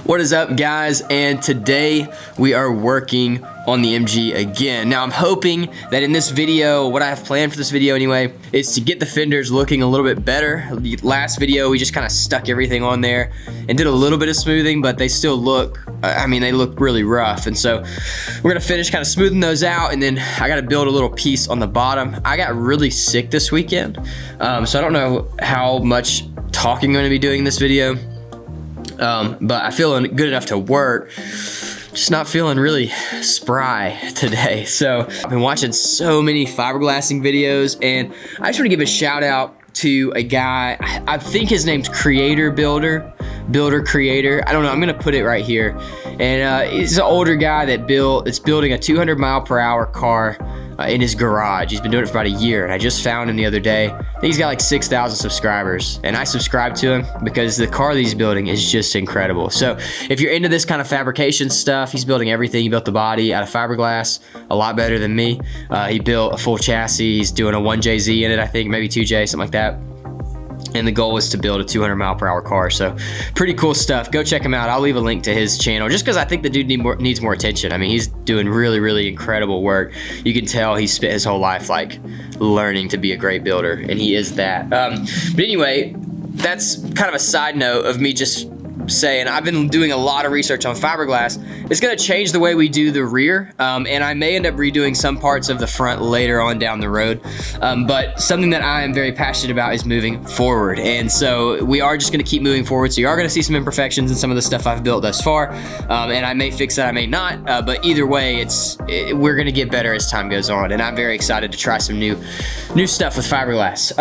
What is up, guys? And today we are working on the MG again. Now I'm hoping that in this video, what I have planned for this video anyway, is to get the fenders looking a little bit better. The last video we just kind of stuck everything on there and did a little bit of smoothing, but they still look, I mean, they look really rough. And so we're gonna finish kind of smoothing those out, and then I gotta build a little piece on the bottom. I got really sick this weekend, so I don't know how much talking I'm gonna be doing in this video. But I feel good enough to work, just not feeling really spry today. So I've been watching so many fiberglassing videos, and I just want to give a shout out to a guy, I think his name's Builder Creator. I don't know, I'm gonna put it right here. And he's an older guy that's building a 200-mile-per-hour car in his garage. He's been doing it for about a year, and I just found him the other day. I think he's got like 6,000 subscribers, and I subscribe to him because the car that he's building is just incredible. So if you're into this kind of fabrication stuff, he's building everything. He built the body out of fiberglass, a lot better than me. He built a full chassis. He's doing a 1JZ in it, I think, maybe 2J, something like that. And the goal is to build a 200-mile-per-hour car. So pretty cool stuff. Go check him out. I'll leave a link to his channel just because I think the dude needs more attention. I mean, he's doing really, really incredible work. You can tell he spent his whole life like learning to be a great builder, and he is that. But anyway, that's kind of a side note of me just saying I've been doing a lot of research on fiberglass. It's gonna change the way we do the rear, and I may end up redoing some parts of the front later on down the road, but something that I am very passionate about is moving forward, and so we are just gonna keep moving forward. So you are gonna see some imperfections in some of the stuff I've built thus far, and I may fix that, I may not, but either way, we're gonna get better as time goes on, and I'm very excited to try some new stuff with fiberglass.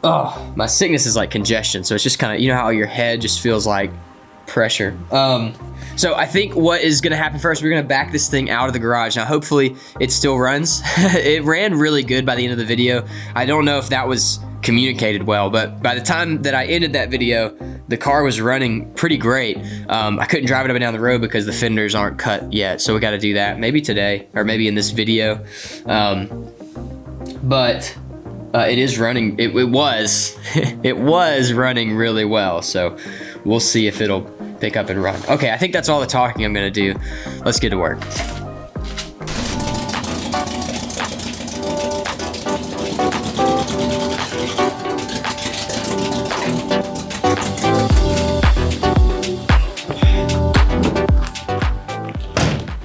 Oh, my sickness is like congestion, so it's just kind of, you know how your head just feels like pressure. So I think what is gonna happen first, we're gonna back this thing out of the garage. Now hopefully it still runs. It ran really good by the end of the video. I don't know if that was communicated well, but by the time that I ended that video, the car was running pretty great. I couldn't drive it up and down the road because the fenders aren't cut yet, so we gotta do that maybe today or maybe in this video. But it is running, it was it was running really well, so we'll see if it'll pick up and run. Okay, I think that's all the talking I'm gonna do. Let's get to work.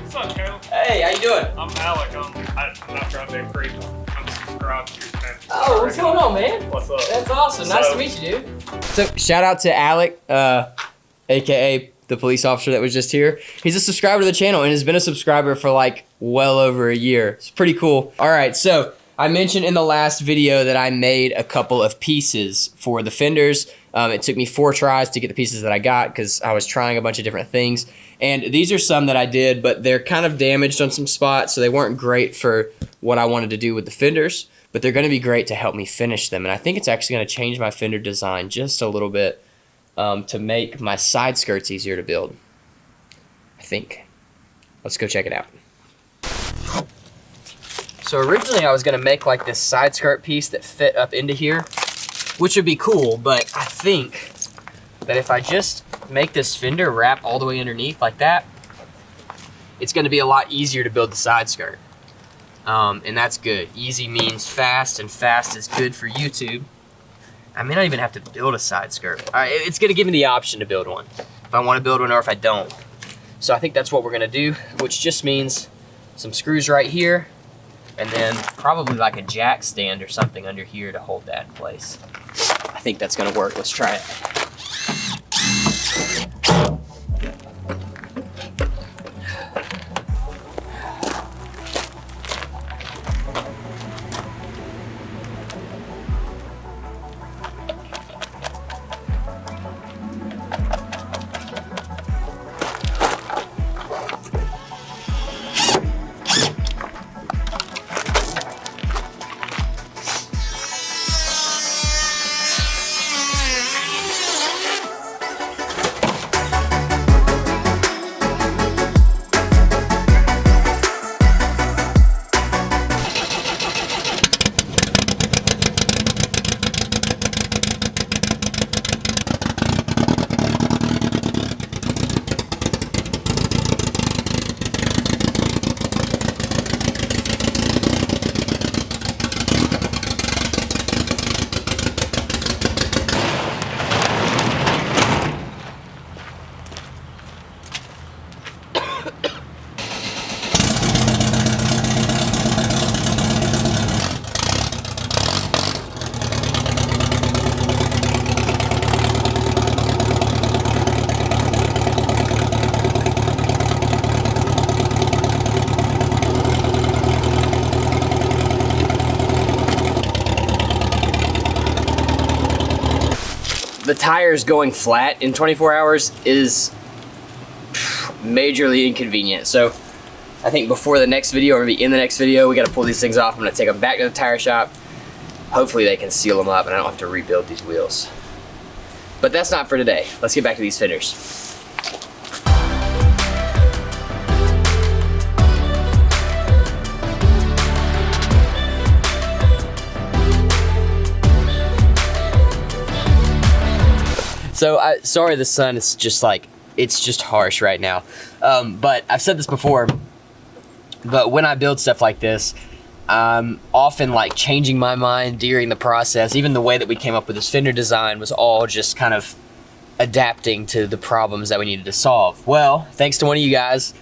What's up, Caleb? Hey, how you doing? I'm Alec. I'm not trying to be creepy. I'm subscribed to your channel. Oh, what's going on, man? What's up? That's awesome. Nice to meet you, dude. So shout out to Alec, aka the police officer that was just here. He's a subscriber to the channel and has been a subscriber for like well over a year. It's pretty cool. All right, so I mentioned in the last video that I made a couple of pieces for the fenders. It took me 4 tries to get the pieces that I got because I was trying a bunch of different things. And these are some that I did, but they're kind of damaged on some spots, so they weren't great for what I wanted to do with the fenders, but they're gonna be great to help me finish them. And I think it's actually gonna change my fender design just a little bit to make my side skirts easier to build, I think. Let's go check it out. So originally I was gonna make like this side skirt piece that fit up into here, which would be cool, but I think that if I just make this fender wrap all the way underneath like that, it's gonna be a lot easier to build the side skirt. And that's good. Easy means fast, and fast is good for YouTube. I may not even have to build a side skirt. It's gonna give me the option to build one, if I wanna build one or if I don't. So I think that's what we're gonna do, which just means some screws right here, and then probably like a jack stand or something under here to hold that in place. I think that's gonna work. Let's try it. the tires going flat in 24 hours is majorly inconvenient. So I think before the next video, or maybe in the next video, we gotta pull these things off. I'm gonna take them back to the tire shop. Hopefully they can seal them up and I don't have to rebuild these wheels. But that's not for today. Let's get back to these fenders. So sorry the sun is just like, it's just harsh right now. But I've said this before, but when I build stuff like this, I'm often like changing my mind during the process. Even the way that we came up with this fender design was all just kind of adapting to the problems that we needed to solve. Well, thanks to one of you guys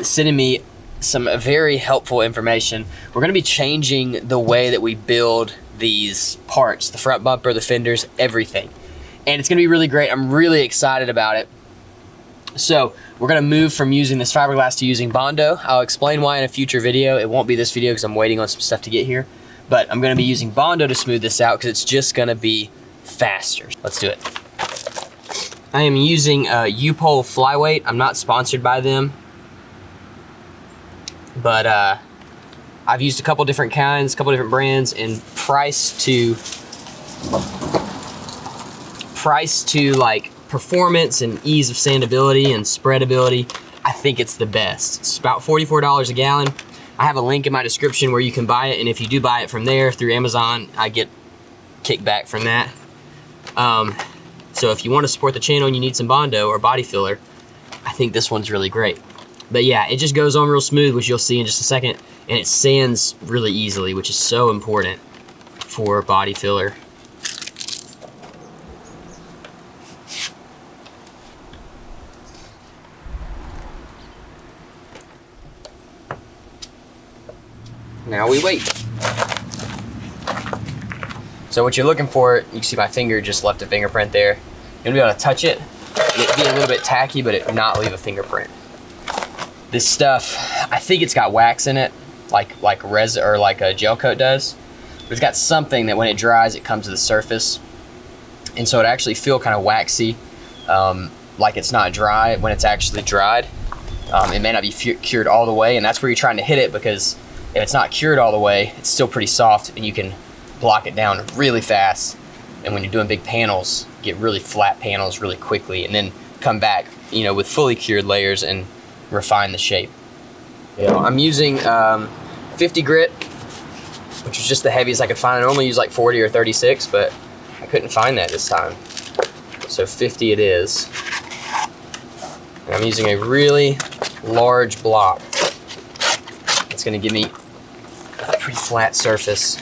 sending me some very helpful information, we're gonna be changing the way that we build these parts, the front bumper, the fenders, everything. And it's gonna be really great. I'm really excited about it. So we're gonna move from using this fiberglass to using Bondo. I'll explain why in a future video. It won't be this video because I'm waiting on some stuff to get here. But I'm gonna be using Bondo to smooth this out because it's just gonna be faster. Let's do it. I am using U-Pole Flyweight. I'm not sponsored by them, but I've used a couple different kinds, a couple different brands, and price to like performance and ease of sandability and spreadability, I think it's the best. It's about $44 a gallon. I have a link in my description where you can buy it, and if you do buy it from there through Amazon, I get kickback from that. So if you want to support the channel and you need some Bondo or body filler, I think this one's really great. But yeah, it just goes on real smooth, which you'll see in just a second, and it sands really easily, which is so important for body filler. Now we wait. So what you're looking for, you can see my finger just left a fingerprint there. You're gonna be able to touch it, and it be a little bit tacky, but it not leave a fingerprint. This stuff, I think it's got wax in it, like resin or like a gel coat does. But it's got something that when it dries, it comes to the surface, and so it actually feel kind of waxy, like it's not dry when it's actually dried. It may not be cured all the way, and that's where you're trying to hit it, because if it's not cured all the way, it's still pretty soft and you can block it down really fast. And when you're doing big panels, get really flat panels really quickly, and then come back, you know, with fully cured layers and refine the shape. Yeah, I'm using 50 grit, which is just the heaviest I could find. I normally use like 40 or 36, but I couldn't find that this time. So 50 it is. And I'm using a really large block. It's gonna give me a pretty flat surface.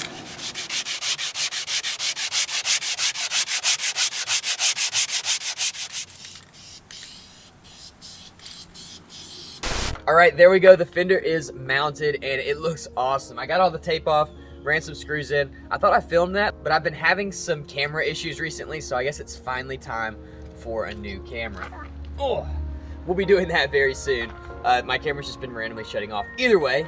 All right, there we go. The fender is mounted and it looks awesome. I got all the tape off, ran some screws in. I thought I filmed that, but I've been having some camera issues recently, so I guess it's finally time for a new camera. Oh, we'll be doing that very soon. My camera's just been randomly shutting off. Either way,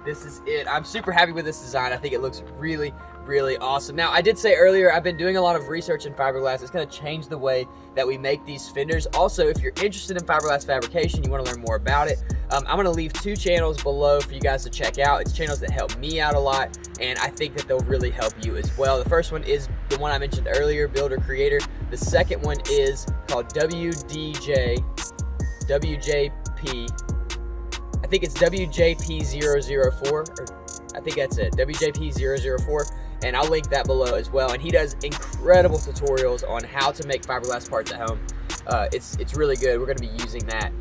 this is it. I'm super happy with this design. I think it looks really, really awesome. Now, I did say earlier, I've been doing a lot of research in fiberglass. It's gonna change the way that we make these fenders. Also, if you're interested in fiberglass fabrication, you wanna learn more about it, I'm gonna leave 2 channels below for you guys to check out. It's channels that help me out a lot, and I think that they'll really help you as well. The first one is the one I mentioned earlier, Builder Creator. The second one is called WJP. I think it's WJP004, or I think that's it, WJP004, and I'll link that below as well. And he does incredible tutorials on how to make fiberglass parts at home. It's really good. We're gonna be using that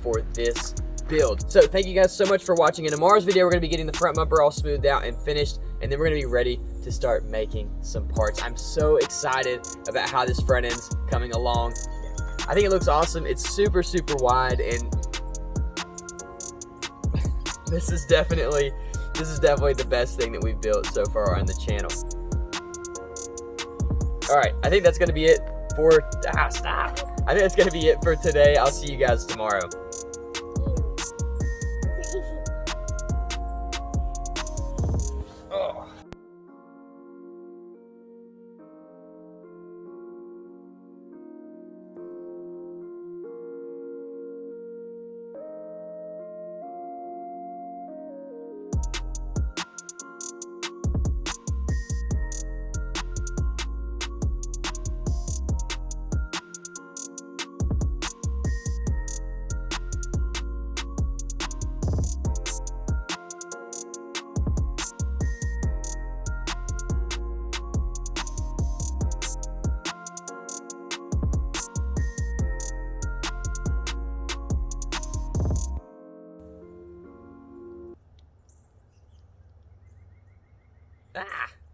for this build. So thank you guys so much for watching. In tomorrow's video, we're gonna be getting the front bumper all smoothed out and finished, and then we're gonna be ready to start making some parts. I'm so excited about how this front end's coming along. I think it looks awesome. It's super, super wide, and this is definitely the best thing that we've built so far on the channel. All right, I think that's gonna be it for, I think that's gonna be it for today. I'll see you guys tomorrow.